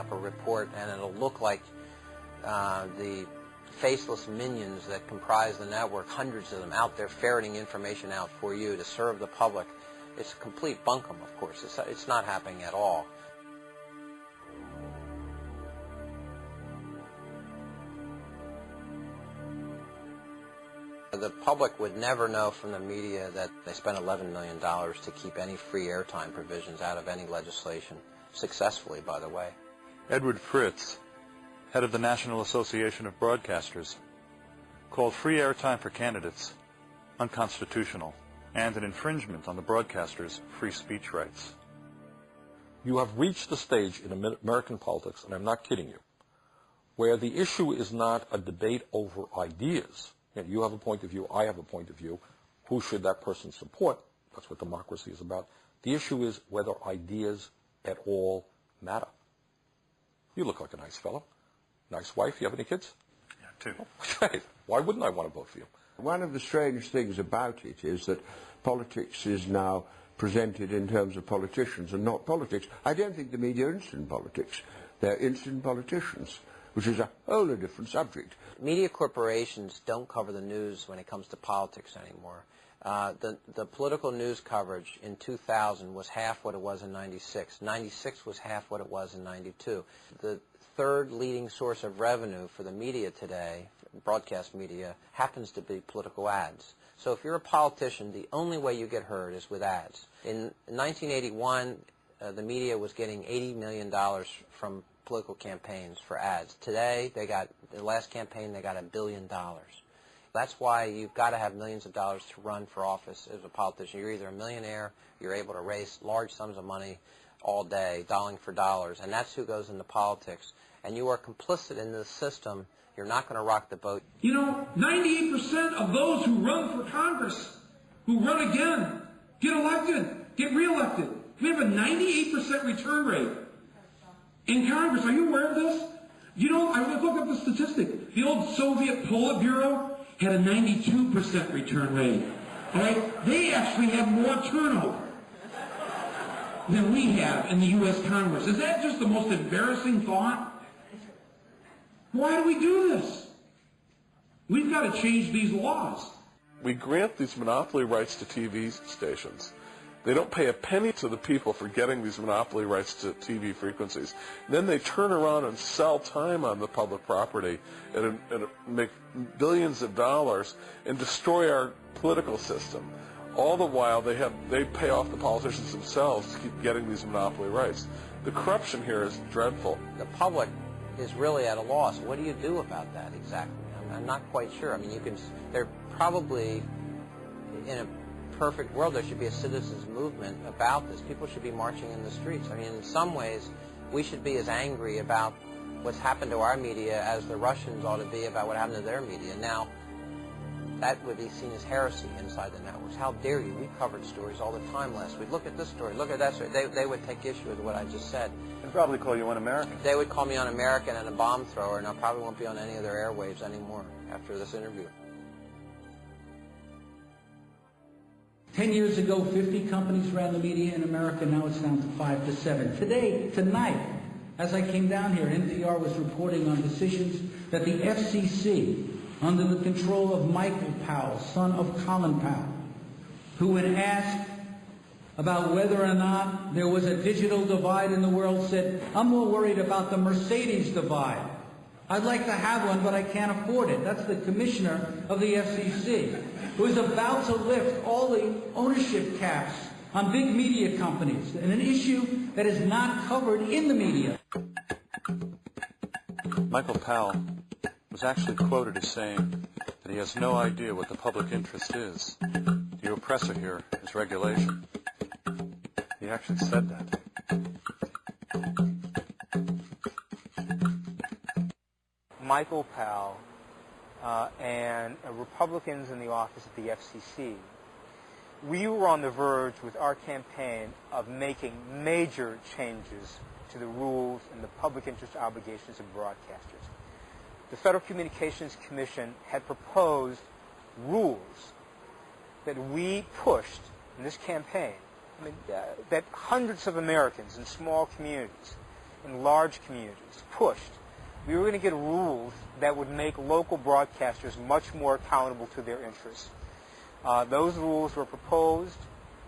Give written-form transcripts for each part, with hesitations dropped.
up a report, and it'll look like the faceless minions that comprise the network, hundreds of them out there ferreting information out for you to serve the public. It's complete bunkum, of course. It's not happening at all. The public would never know from the media that they spent $11 million to keep any free airtime provisions out of any legislation, successfully, by the way. Edward Fritz, head of the National Association of Broadcasters, called free airtime for candidates unconstitutional and an infringement on the broadcasters' free speech rights. You have reached the stage in American politics, and I'm not kidding you, where the issue is not a debate over ideas. You have a point of view, I have a point of view. Who should that person support? That's what democracy is about. The issue is whether ideas at all matter. You look like a nice fellow. Nice wife. You have any kids? Yeah, two. Okay. Why wouldn't I want to vote for you? One of the strange things about it is that politics is now presented in terms of politicians and not politics. I don't think the media are interested in politics. They're interested in politicians, which is a whole different subject. Media corporations don't cover the news when it comes to politics anymore. The political news coverage in 2000 was half what it was in 96. 96 was half what it was in 92. The third leading source of revenue for the media today, broadcast media, happens to be political ads. So if you're a politician, the only way you get heard is with ads. In 1981, the media was getting $80 million from political campaigns for ads. Today, the last campaign, they got $1 billion. That's why you've got to have millions of dollars to run for office as a politician. You're either a millionaire, you're able to raise large sums of money all day, dollar for dollars, and that's who goes into politics. And you are complicit in this system. You're not going to rock the boat. You know, 98% of those who run for Congress, who run again, get elected, get reelected. We have a 98% return rate in Congress. Are you aware of this? You know, I looked up the statistic. The old Soviet Politburo had a 92% return rate. All right? They actually have more turnover than we have in the U.S. Congress. Is that just the most embarrassing thought? Why do we do this? We've got to change these laws. We grant these monopoly rights to TV stations. They don't pay a penny to the people for getting these monopoly rights to TV frequencies. Then they turn around and sell time on the public property and make billions of dollars and destroy our political system. All the while, they pay off the politicians themselves to keep getting these monopoly rights. The corruption here is dreadful. The public is really at a loss. What do you do about that exactly? I'm not quite sure. I mean, they're probably, in a perfect world, there should be a citizens movement about this. People should be marching in the streets. I mean, in some ways, we should be as angry about what's happened to our media as the Russians ought to be about what happened to their media. Now, that would be seen as heresy inside the networks. How dare you? We covered stories all the time last week. Look at this story. Look at that story. They would take issue with what I just said. They'd probably call you un-American. They would call me un-American and a bomb thrower, and I probably won't be on any of their airwaves anymore after this interview. 10 years ago, 50 companies ran the media in America. Now it's down to 5 to 7. Tonight, as I came down here, NPR was reporting on decisions that the FCC, under the control of Michael Powell, son of Colin Powell, who had asked about whether or not there was a digital divide in the world, said, I'm more worried about the Mercedes divide. I'd like to have one, but I can't afford it. That's the commissioner of the FCC, who is about to lift all the ownership caps on big media companies, and an issue that is not covered in the media. Michael Powell was actually quoted as saying that he has no idea what the public interest is. The oppressor here is regulation. He actually said that. Michael Powell and Republicans in the office at the FCC, we were on the verge with our campaign of making major changes to the rules and the public interest obligations of broadcasters. The Federal Communications Commission had proposed rules that we pushed in this campaign, that hundreds of Americans in small communities in large communities pushed, we were going to get rules that would make local broadcasters much more accountable to their interests. Those rules were proposed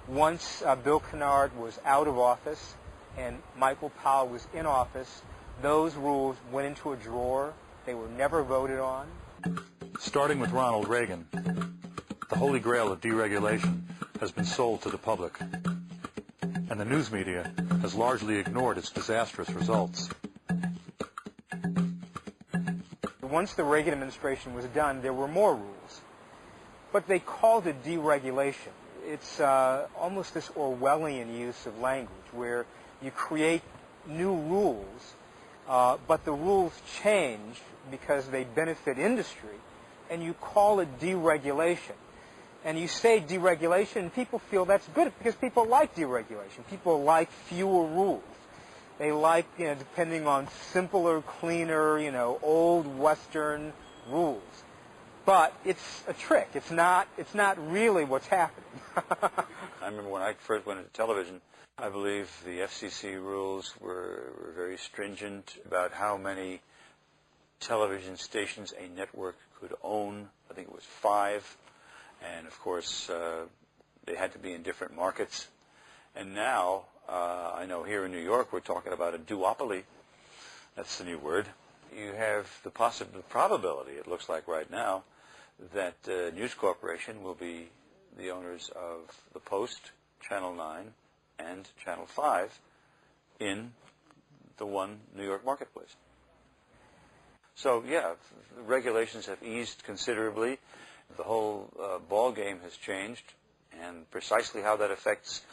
once Bill Kennard was out of office and Michael Powell was in office. Those rules went into a drawer. They were never voted on. Starting with Ronald Reagan, the holy grail of deregulation has been sold to the public, and the news media has largely ignored its disastrous results. Once the Reagan administration was done, there were more rules, but they called it deregulation. It's almost this Orwellian use of language where you create new rules, but the rules change because they benefit industry, and you call it deregulation. And you say deregulation, and people feel that's good because people like deregulation. People like fewer rules. They like, depending on simpler, cleaner, old Western rules. But it's a trick. It's not really what's happening. I remember when I first went into television, I believe the FCC rules were very stringent about how many television stations a network could own. I think it was 5. And, of course, they had to be in different markets. And now, I know here in New York, we're talking about a duopoly. That's the new word. You have the probability, it looks like right now, that News Corporation will be the owners of the Post, Channel 9, and Channel 5 in the one New York marketplace. So, yeah, regulations have eased considerably. The whole ball game has changed, and precisely how that affects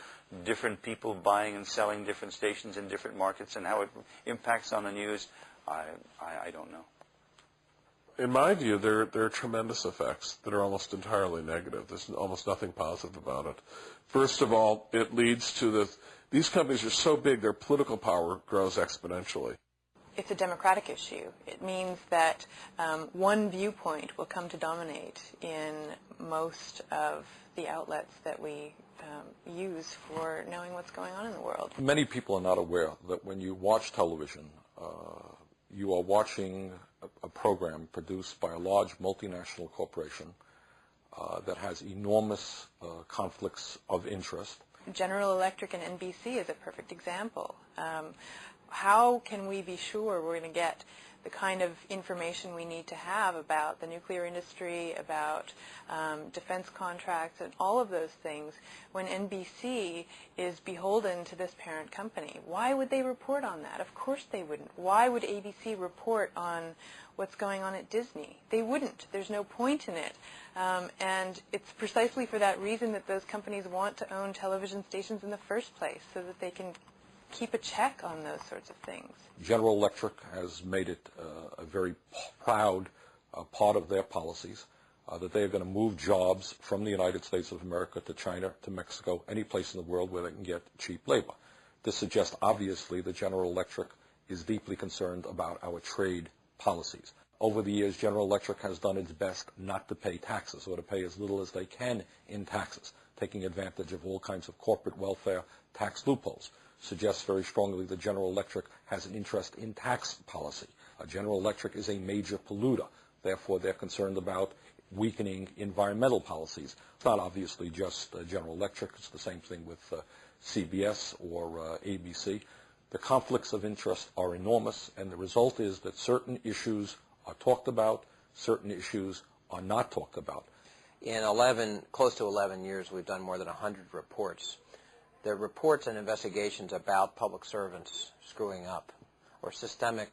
different people buying and selling different stations in different markets and how it impacts on the news, I don't know. In my view, there are tremendous effects that are almost entirely negative. There's almost nothing positive about it. First of all, it leads to these companies are so big, their political power grows exponentially. It's a democratic issue. It means that one viewpoint will come to dominate in most of the outlets that we use for knowing what's going on in the world. Many people are not aware that when you watch television, you are watching a program produced by a large multinational corporation that has enormous conflicts of interest. General Electric and NBC is a perfect example. How can we be sure we're going to get the kind of information we need to have about the nuclear industry, about defense contracts, and all of those things when NBC is beholden to this parent company? Why would they report on that? Of course they wouldn't. Why would ABC report on what's going on at Disney? They wouldn't. There's no point in it. And it's precisely for that reason that those companies want to own television stations in the first place, so that they can keep a check on those sorts of things. General Electric has made it a very proud part of their policies that they are going to move jobs from the United States of America to China, to Mexico, any place in the world where they can get cheap labor. This suggests, obviously, that General Electric is deeply concerned about our trade policies. Over the years, General Electric has done its best not to pay taxes, or to pay as little as they can in taxes, taking advantage of all kinds of corporate welfare tax loopholes. Suggests very strongly that General Electric has an interest in tax policy. General Electric is a major polluter. Therefore, they're concerned about weakening environmental policies. It's not obviously just General Electric. It's the same thing with CBS or ABC. The conflicts of interest are enormous, and the result is that certain issues are talked about, certain issues are not talked about. In close to 11 years, we've done more than 100 reports. They're reports and investigations about public servants screwing up, or systemic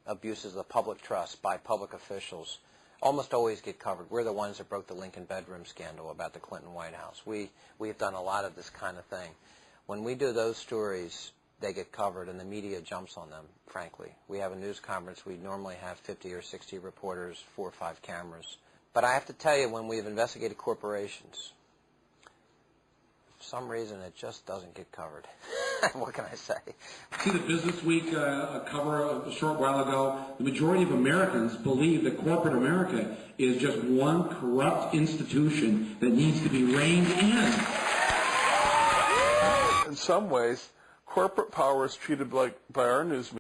abuses of the public trust by public officials. Almost always get covered. We're the ones that broke the Lincoln bedroom scandal about the Clinton White House. We've done a lot of this kind of thing. When we do those stories, they get covered, and the media jumps on them, frankly. We have a news conference. We normally have 50 or 60 reporters, 4 or 5 cameras. But I have to tell you, when we've investigated corporations, for some reason it just doesn't get covered. What can I say? See the Business Week cover a short while ago. The majority of Americans believe that corporate America is just one corrupt institution that needs to be reined in. In some ways, corporate power is treated like by our news